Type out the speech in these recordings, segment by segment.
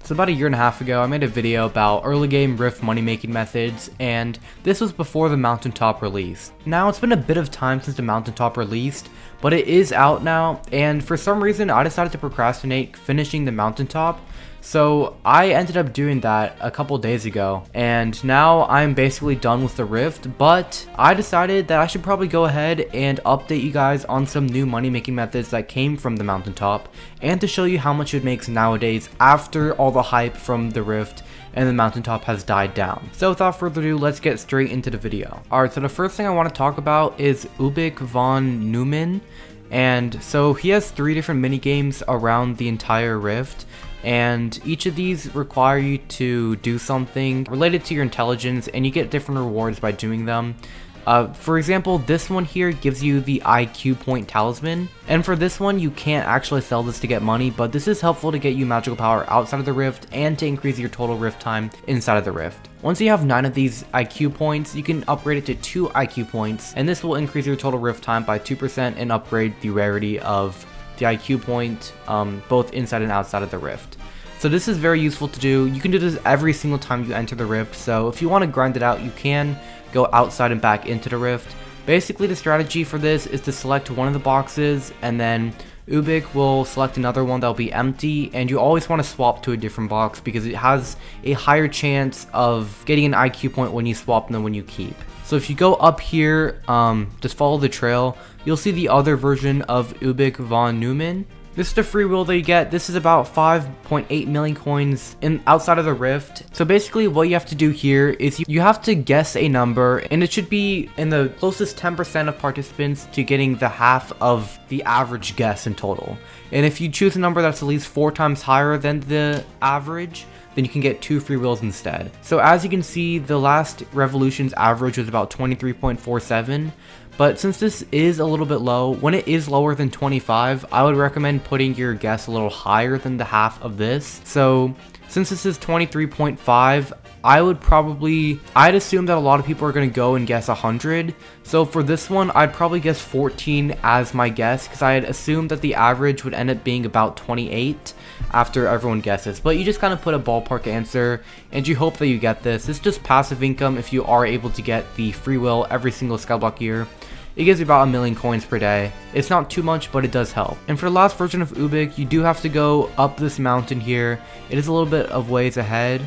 So about a year and a half ago, I made a video about early game Rift money making methods, and this was before the Mountaintop release. Now it's been a bit of time since the Mountaintop released, but it is out now, and for some reason I decided to procrastinate finishing the Mountaintop. So I ended up doing that a couple days ago, and now I'm basically done with the Rift, but I decided that I should probably go ahead and update you guys on some new money making methods that came from the Mountaintop, and to show you how much it makes nowadays after all the hype from the Rift and the Mountaintop has died down. So without further ado, let's get straight into the video. Alright, so the first thing I want to talk about is Ubik von Neumann, and so he has 3 different mini games around the entire Rift, and each of these require you to do something related to your intelligence, and you get different rewards by doing them. For example, this one here gives you the IQ point talisman, and for this one you can't actually sell this to get money, but this is helpful to get you magical power outside of the Rift and to increase your total Rift time inside of the Rift. Once you have 9 of these IQ points, you can upgrade it to 2 IQ points, and this will increase your total Rift time by 2% and upgrade the rarity of the IQ point both inside and outside of the Rift. So this is very useful to do. You can do this every single time you enter the Rift, so if you want to grind it out, you can go outside and back into the Rift. Basically, the strategy for this is to select one of the boxes, and then Ubik will select another one that will be empty, and you always want to swap to a different box because it has a higher chance of getting an IQ point when you swap than when you keep. So if you go up here, just follow the trail, you'll see the other version of Ubik von Neumann. This is the free will that you get. This is about 5.8 million coins outside of the Rift. So basically what you have to do here is you have to guess a number, and it should be in the closest 10% of participants to getting the half of the average guess in total. And if you choose a number that's at least 4 times higher than the average, then you can get 2 free wills instead. So as you can see, the last revolution's average was about 23.47. But since this is a little bit low, when it is lower than 25, I would recommend putting your guess a little higher than the half of this. So since this is 23.5, I'd assume that a lot of people are going to go and guess 100. So for this one, I'd probably guess 14 as my guess, because I had assumed that the average would end up being about 28 after everyone guesses. But you just kind of put a ballpark answer, and you hope that you get this. It's just passive income if you are able to get the free will every single Skyblock year. It gives you about 1 million coins per day. It's not too much, but it does help. And for the last version of Ubik, you do have to go up this mountain here. It is a little bit of ways ahead,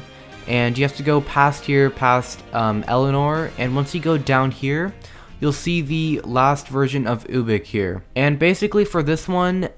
and you have to go past here, past Eleanor, and once you go down here, you'll see the last version of Ubik here. And basically for this one,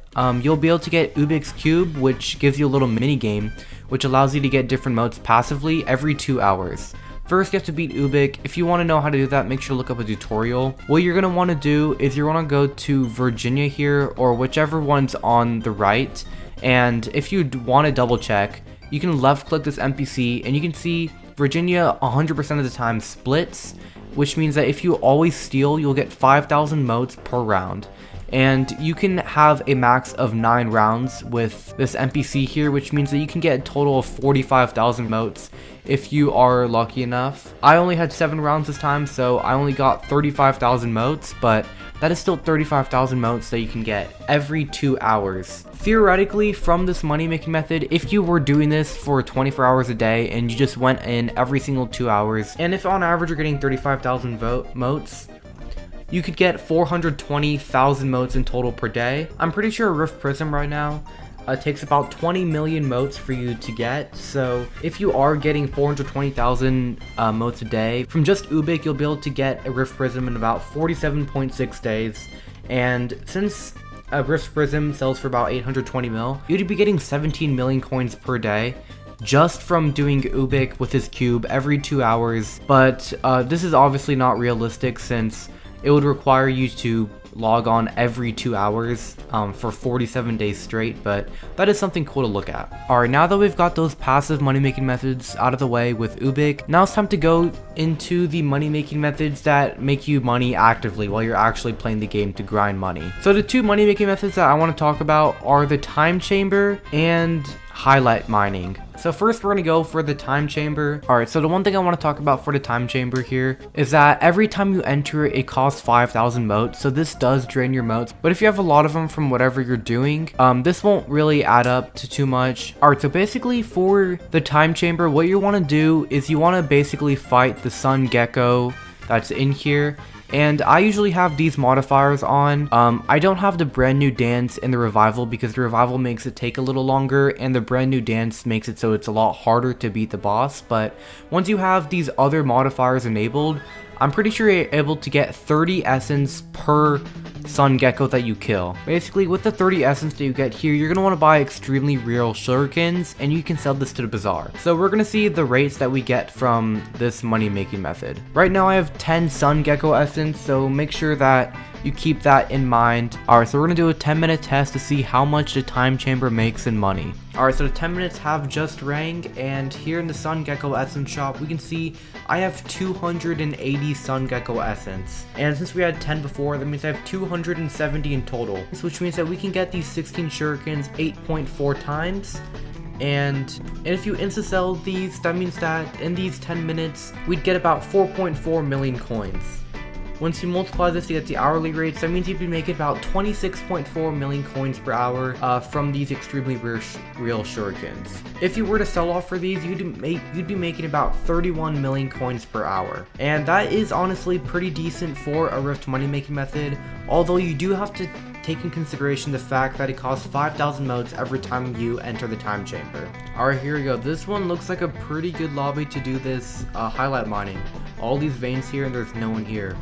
you'll be able to get Ubik's Cube, which gives you a little mini game, which allows you to get different modes passively every 2 hours. First, you have to beat Ubik. If you want to know how to do that, make sure to look up a tutorial. What you're going to want to do is you're going to go to Virginia here, or whichever one's on the right, and if you want to double check, you can left click this NPC, and you can see Virginia 100% of the time splits, which means that if you always steal, you'll get 5,000 motes per round. And you can have a max of 9 rounds with this NPC here, which means that you can get a total of 45,000 motes if you are lucky enough. I only had 7 rounds this time, so I only got 35,000 motes, but that is still 35,000 motes that you can get every 2 hours. Theoretically, from this money making method, if you were doing this for 24 hours a day and you just went in every single 2 hours, and if on average you're getting 35,000 motes, you could get 420,000 motes in total per day. I'm pretty sure Rift Prism right now takes about 20 million motes for you to get. So if you are getting 420,000 motes a day from just Ubik, you'll be able to get a Rift Prism in about 47.6 days. And since a Rift Prism sells for about 820 mil, you'd be getting 17 million coins per day just from doing Ubik with his cube every 2 hours. But this is obviously not realistic, since it would require you to log on every 2 hours for 47 days straight, but that is something cool to look at. Alright, now that we've got those passive money making methods out of the way with Ubik, now it's time to go into the money making methods that make you money actively while you're actually playing the game to grind money. So the 2 money making methods that I want to talk about are the time chamber and highlight mining. So first we're gonna go for the time chamber. Alright, so the one thing I want to talk about for the time chamber here is that every time you enter it costs 5,000 motes, so this does drain your motes, but if you have a lot of them from whatever you're doing, this won't really add up to too much. Alright, so basically for the time chamber, what you want to do is you want to basically fight the sun gecko that's in here. And I usually have these modifiers on. I don't have the brand new dance in the revival because the revival makes it take a little longer and the brand new dance makes it so it's a lot harder to beat the boss. But once you have these other modifiers enabled, I'm pretty sure you're able to get 30 essence per sun gecko that you kill. Basically, with the 30 essence that you get here, you're going to want to buy extremely rare shurikens, and you can sell this to the bazaar. So we're going to see the rates that we get from this money making method. Right now I have 10 sun gecko essence, so make sure that you keep that in mind. Alright, so we're going to do a 10-minute test to see how much the time chamber makes in money. Alright, so the 10 minutes have just rang, and here in the sun gecko essence shop, we can see I have 280 sun gecko essence. And since we had 10 before, that means I have 270 in total. Which means that we can get these 16 shurikens 8.4 times. And if you insta-sell these, that means that in these 10 minutes, we'd get about 4.4 million coins. Once you multiply this to get the hourly rates, that means you'd be making about 26.4 million coins per hour from these extremely rare real shurikens. If you were to sell off for these, you'd be making about 31 million coins per hour. And that is honestly pretty decent for a Rift money making method, although you do have to take in consideration the fact that it costs 5,000 motes every time you enter the time chamber. Alright, here we go. This one looks like a pretty good lobby to do this highlight mining. All these veins here and there's no one here.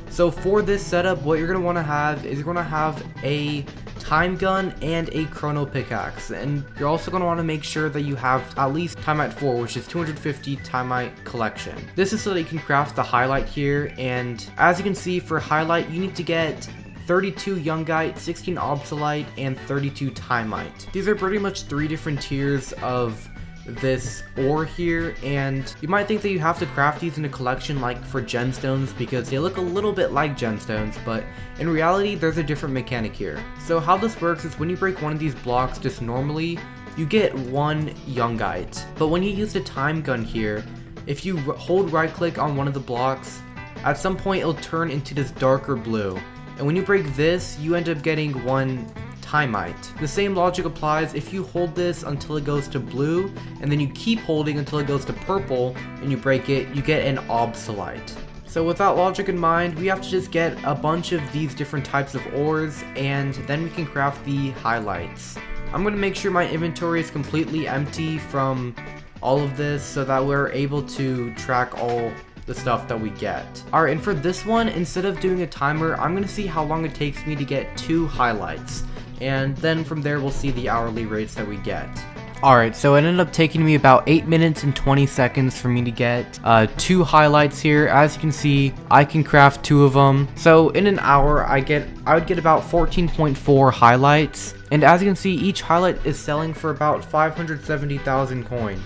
So for this setup, what you're going to want to have is you're going to have a time gun and a chrono pickaxe, and you're also going to want to make sure that you have at least Timeite 4, which is 250 Timeite collection. This is so that you can craft the highlight here, and as you can see for highlight, you need to get 32 Youngite, 16 Obsolite, and 32 Timeite. These are pretty much 3 different tiers of this ore here, and you might think that you have to craft these in a collection like for gemstones because they look a little bit like gemstones, but in reality there's a different mechanic here. So how this works is when you break one of these blocks just normally, you get 1 Youngite, but when you use the time gun here, if you hold right click on one of the blocks, at some point it'll turn into this darker blue, and when you break this you end up getting 1 Timeite. The same logic applies if you hold this until it goes to blue, and then you keep holding until it goes to purple, and you break it, you get an Obsolite. So with that logic in mind, we have to just get a bunch of these different types of ores, and then we can craft the highlights. I'm going to make sure my inventory is completely empty from all of this so that we're able to track all the stuff that we get. Alright, and for this one, instead of doing a timer, I'm going to see how long it takes me to get 2 highlights. And then from there we'll see the hourly rates that we get. Alright, so it ended up taking me about 8 minutes and 20 seconds for me to get 2 highlights here. As you can see, I can craft 2 of them. So in an hour, I would get about 14.4 highlights. And as you can see, each highlight is selling for about 570,000 coins,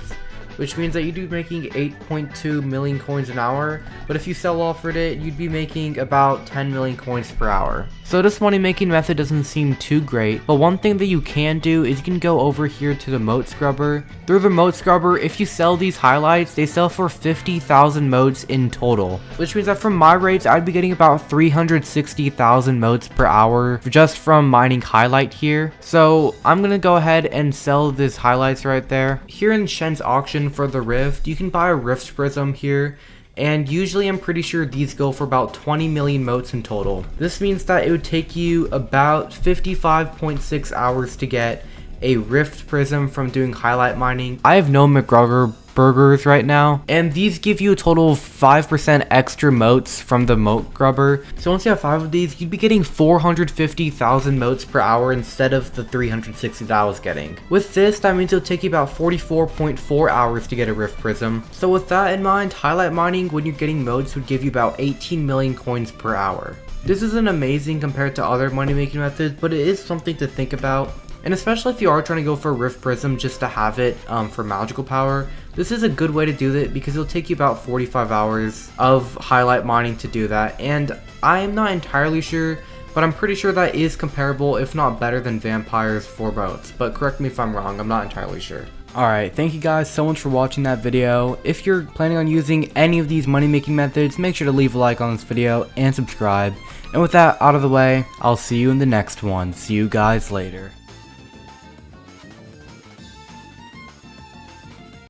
which means that you'd be making 8.2 million coins an hour, but if you sell offered it, you'd be making about 10 million coins per hour. So this money making method doesn't seem too great, but one thing that you can do is you can go over here to the mote scrubber. Through the mote scrubber, if you sell these highlights, they sell for 50,000 motes in total, which means that from my rates, I'd be getting about 360,000 motes per hour just from mining highlight here. So I'm gonna go ahead and sell these highlights right there. Here in Shen's auction for the Rift, you can buy a Rift Prism here, and usually I'm pretty sure these go for about 20 million motes in total. This means that it would take you about 55.6 hours to get a Rift Prism from doing highlight mining. I have no McGregor burgers right now, and these give you a total of 5% extra motes from the mote grubber. So once you have 5 of these, you'd be getting 450,000 motes per hour instead of the 360 that I was getting. With this, that means it'll take you about 44.4 hours to get a Rift Prism. So with that in mind, highlight mining when you're getting motes would give you about 18 million coins per hour. This isn't amazing compared to other money making methods, but it is something to think about. And especially if you are trying to go for a Rift Prism just to have it for magical power, this is a good way to do it because it'll take you about 45 hours of highlight mining to do that. And I am not entirely sure, but I'm pretty sure that is comparable, if not better than Vampire's 4 motes. But correct me if I'm wrong, I'm not entirely sure. Alright, thank you guys so much for watching that video. If you're planning on using any of these money making methods, make sure to leave a like on this video and subscribe. And with that out of the way, I'll see you in the next one. See you guys later.